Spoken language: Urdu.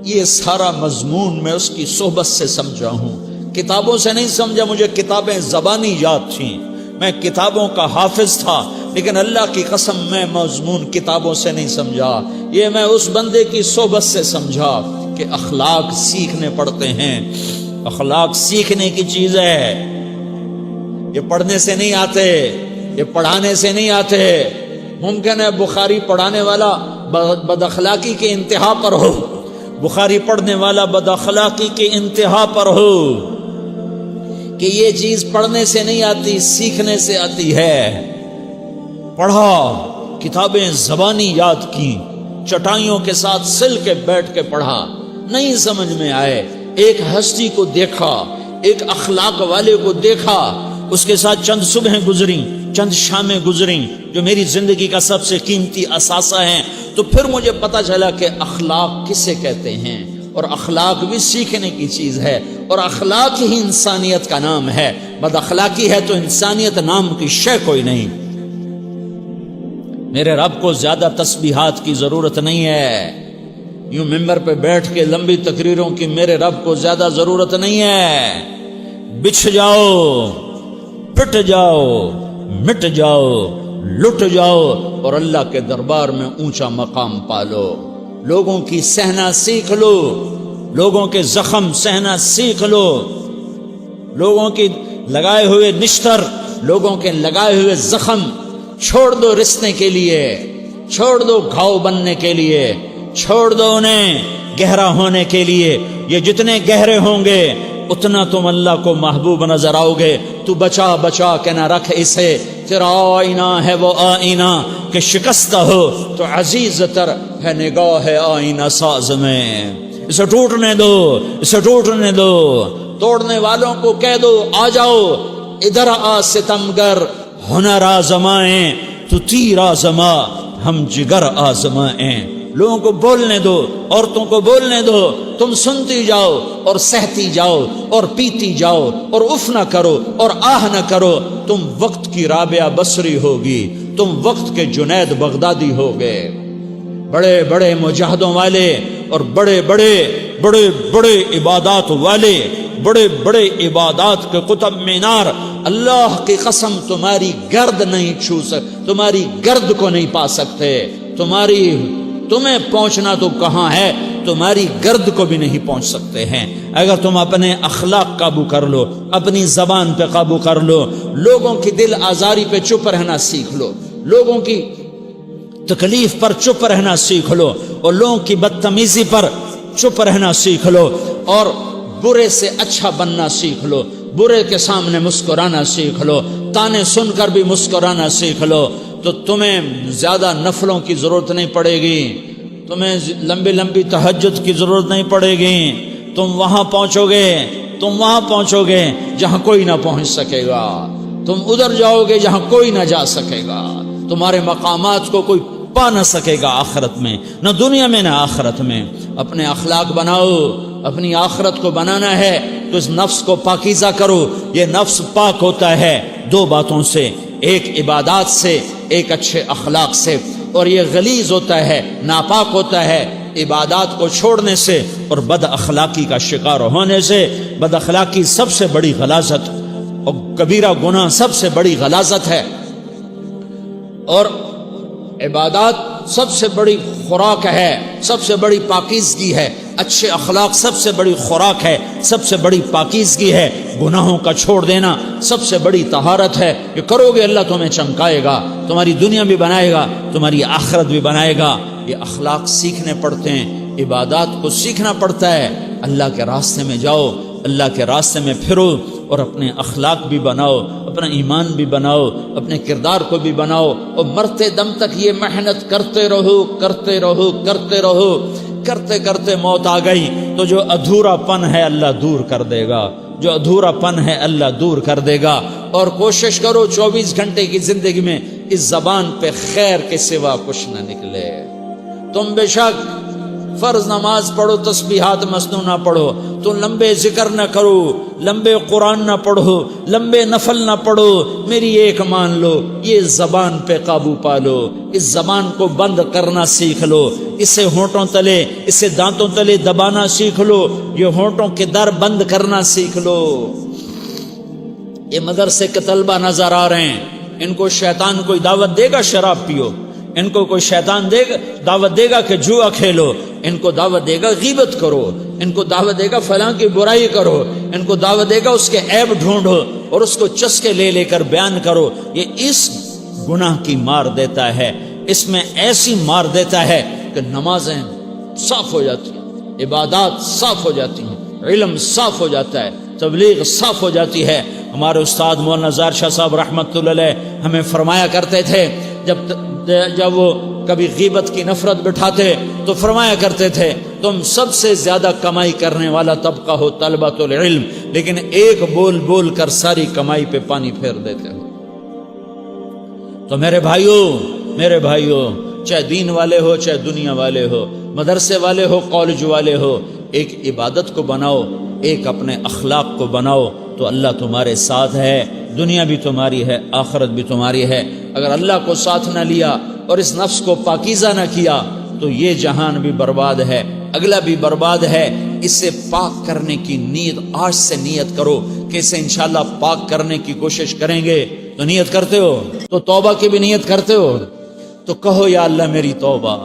یہ سارا مضمون میں اس کی صحبت سے سمجھا ہوں، کتابوں سے نہیں سمجھا۔ مجھے کتابیں زبانی یاد تھیں، میں کتابوں کا حافظ تھا، لیکن اللہ کی قسم میں مضمون کتابوں سے نہیں سمجھا، یہ میں اس بندے کی صحبت سے سمجھا کہ اخلاق سیکھنے پڑتے ہیں۔ اخلاق سیکھنے کی چیز ہے، یہ پڑھنے سے نہیں آتے، یہ پڑھانے سے نہیں آتے۔ ممکن ہے بخاری پڑھانے والا بد اخلاقی کے انتہا پر ہو، بخاری پڑھنے والا بد اخلاقی کے انتہا پر ہو، کہ یہ چیز پڑھنے سے نہیں آتی، سیکھنے سے آتی ہے۔ پڑھا، کتابیں زبانی یاد کی، چٹائیوں کے ساتھ سل کے بیٹھ کے پڑھا، نہیں سمجھ میں آئے، ایک ہستی کو دیکھا، ایک اخلاق والے کو دیکھا، اس کے ساتھ چند صبحیں گزریں، چند شامیں گزریں جو میری زندگی کا سب سے قیمتی اثاثہ ہیں، تو پھر مجھے پتا چلا کہ اخلاق کسے کہتے ہیں، اور اخلاق بھی سیکھنے کی چیز ہے، اور اخلاق ہی انسانیت کا نام ہے۔ بد اخلاقی ہے تو انسانیت نام کی شے کوئی نہیں۔ میرے رب کو زیادہ تسبیحات کی ضرورت نہیں ہے، یوں ممبر پہ بیٹھ کے لمبی تقریروں کی میرے رب کو زیادہ ضرورت نہیں ہے۔ بچھ جاؤ، پٹ جاؤ، مٹ جاؤ، لٹ جاؤ، اور اللہ کے دربار میں اونچا مقام پالو۔ لوگوں کی سہنا سیکھ لو، لوگوں کے زخم سہنا سیکھ لو، لوگوں کی لگائے ہوئے نشتر، لوگوں کے لگائے ہوئے زخم چھوڑ دو رسنے کے لیے، چھوڑ دو گھاؤ بننے کے لیے، چھوڑ دو انہیں گہرا ہونے کے لیے۔ یہ جتنے گہرے ہوں گے اتنا تم اللہ کو محبوب نظر آؤ گے۔ تو بچا بچا کے نہ رکھ اسے، تیرا آئینہ ہے وہ آئینہ کہ شکستہ ہو تو عزیز تر ہے نگاہ آئینہ ساز میں۔ اسے ٹوٹنے دو، اسے ٹوٹنے دو۔ توڑنے والوں کو کہہ دو آ جاؤ ادھر آ ستمگر، ہنر آزمائیں تو تیر آزما، ہم جگر آزمائیں۔ لوگوں کو بولنے دو، عورتوں کو بولنے دو، تم سنتی جاؤ اور سہتی جاؤ اور پیتی جاؤ اور اف نہ کرو اور آہ نہ کرو۔ تم وقت کی رابعہ بصری ہوگی، تم وقت کے جنید بغدادی ہوگے۔ بڑے بڑے مجاہدوں والے اور بڑے بڑے بڑے بڑے عبادات والے، بڑے بڑے عبادات کے قطب مینار، اللہ کی قسم تمہاری گرد نہیں چھو سکتے، تمہاری گرد کو نہیں پا سکتے۔ تمہیں پہنچنا تو کہاں ہے، تمہاری گرد کو بھی نہیں پہنچ سکتے ہیں۔ اگر تم اپنے اخلاق قابو کر لو، اپنی زبان پہ قابو کر لو، لوگوں کی دل آزاری پہ چپ رہنا سیکھ لو، لوگوں کی تکلیف پر چپ رہنا سیکھ لو، اور لوگوں کی بدتمیزی پر چپ رہنا سیکھ لو، اور برے سے اچھا بننا سیکھ لو، برے کے سامنے مسکرانا سیکھ لو، تانے سن کر بھی مسکرانا سیکھ لو، تو تمہیں زیادہ نفلوں کی ضرورت نہیں پڑے گی، تمہیں لمبی لمبی تہجد کی ضرورت نہیں پڑے گی۔ تم وہاں پہنچو گے جہاں کوئی نہ پہنچ سکے گا، تم ادھر جاؤ گے جہاں کوئی نہ جا سکے گا، تمہارے مقامات کو کوئی پا نہ سکے گا آخرت میں، نہ دنیا میں نہ آخرت میں۔ اپنے اخلاق بناؤ، اپنی آخرت کو بنانا ہے تو اس نفس کو پاکیزہ کرو۔ یہ نفس پاک ہوتا ہے دو باتوں سے، ایک عبادات سے، ایک اچھے اخلاق سے، اور یہ غلیظ ہوتا ہے، ناپاک ہوتا ہے عبادات کو چھوڑنے سے اور بد اخلاقی کا شکار ہونے سے۔ بد اخلاقی سب سے بڑی غلاظت اور کبیرہ گناہ سب سے بڑی غلاظت ہے، اور عبادات سب سے بڑی خوراک ہے، سب سے بڑی پاکیزگی ہے۔ اچھے اخلاق سب سے بڑی خوراک ہے، سب سے بڑی پاکیزگی ہے۔ گناہوں کا چھوڑ دینا سب سے بڑی طہارت ہے۔ یہ کرو گے اللہ تمہیں چمکائے گا، تمہاری دنیا بھی بنائے گا، تمہاری آخرت بھی بنائے گا۔ یہ اخلاق سیکھنے پڑتے ہیں، عبادات کو سیکھنا پڑتا ہے۔ اللہ کے راستے میں جاؤ، اللہ کے راستے میں پھرو، اور اپنے اخلاق بھی بناؤ، اپنا ایمان بھی بناؤ، اپنے کردار کو بھی بناؤ، اور مرتے دم تک یہ محنت کرتے رہو کرتے رہو کرتے رہو۔ کرتے کرتے موت آ گئی تو جو ادھورا پن ہے اللہ دور کر دے گا، جو ادھورا پن ہے اللہ دور کر دے گا۔ اور کوشش کرو 24 گھنٹے کی زندگی میں اس زبان پہ خیر کے سوا کچھ نہ نکلے۔ تم بے شک فرض نماز پڑھو، تسبیحات مسنونہ پڑھو، تو لمبے ذکر نہ کرو، لمبے قرآن نہ پڑھو، لمبے نفل نہ پڑھو، میری ایک مان لو، یہ زبان پہ قابو پالو، اس زبان کو بند کرنا سیکھ لو، اسے ہونٹوں تلے، اسے دانتوں تلے دبانا سیکھ لو، یہ ہونٹوں کے در بند کرنا سیکھ لو۔ یہ مدرسے کے طلبہ نظر آ رہے ہیں، ان کو شیطان کوئی دعوت دے گا شراب پیو، ان کو کوئی شیطان دعوت دے گا کہ جوا کھیلو، ان کو دعوت دے گا غیبت کرو، ان کو دعوت دے گا فلاں کی برائی کرو، ان کو دعوت دے گا اس کے عیب ڈھونڈو اور اس کو چسکے لے لے کر بیان کرو۔ یہ اس گناہ کی مار دیتا ہے، اس میں ایسی مار دیتا ہے کہ نمازیں صاف ہو جاتی ہیں، عبادات صاف ہو جاتی ہیں، علم صاف ہو جاتا ہے، تبلیغ صاف ہو جاتی ہے۔ ہمارے استاد مولانا زار شاہ صاحب رحمۃ اللہ علیہ ہمیں فرمایا کرتے تھے، جب وہ کبھی غیبت کی نفرت بٹھاتے تو فرمایا کرتے تھے تم سب سے زیادہ کمائی کرنے والا طبقہ ہو طلبۃ العلم، لیکن ایک بول بول کر ساری کمائی پہ پانی پھیر دیتے ہو۔ تو میرے بھائیوں چاہے دین والے ہو چاہے دنیا والے ہو، مدرسے والے ہو کالج والے ہو، ایک عبادت کو بناؤ، ایک اپنے اخلاق کو بناؤ، تو اللہ تمہارے ساتھ ہے، دنیا بھی تمہاری ہے، آخرت بھی تمہاری ہے۔ اگر اللہ کو ساتھ نہ لیا اور اس نفس کو پاکیزہ نہ کیا تو یہ جہان بھی برباد ہے، اگلا بھی برباد ہے۔ اسے پاک کرنے کی نیت آج سے نیت کرو کہ اسے انشاءاللہ پاک کرنے کی کوشش کریں گے۔ تو نیت کرتے ہو تو توبہ کی بھی نیت کرتے ہو، تو کہو یا اللہ میری توبہ،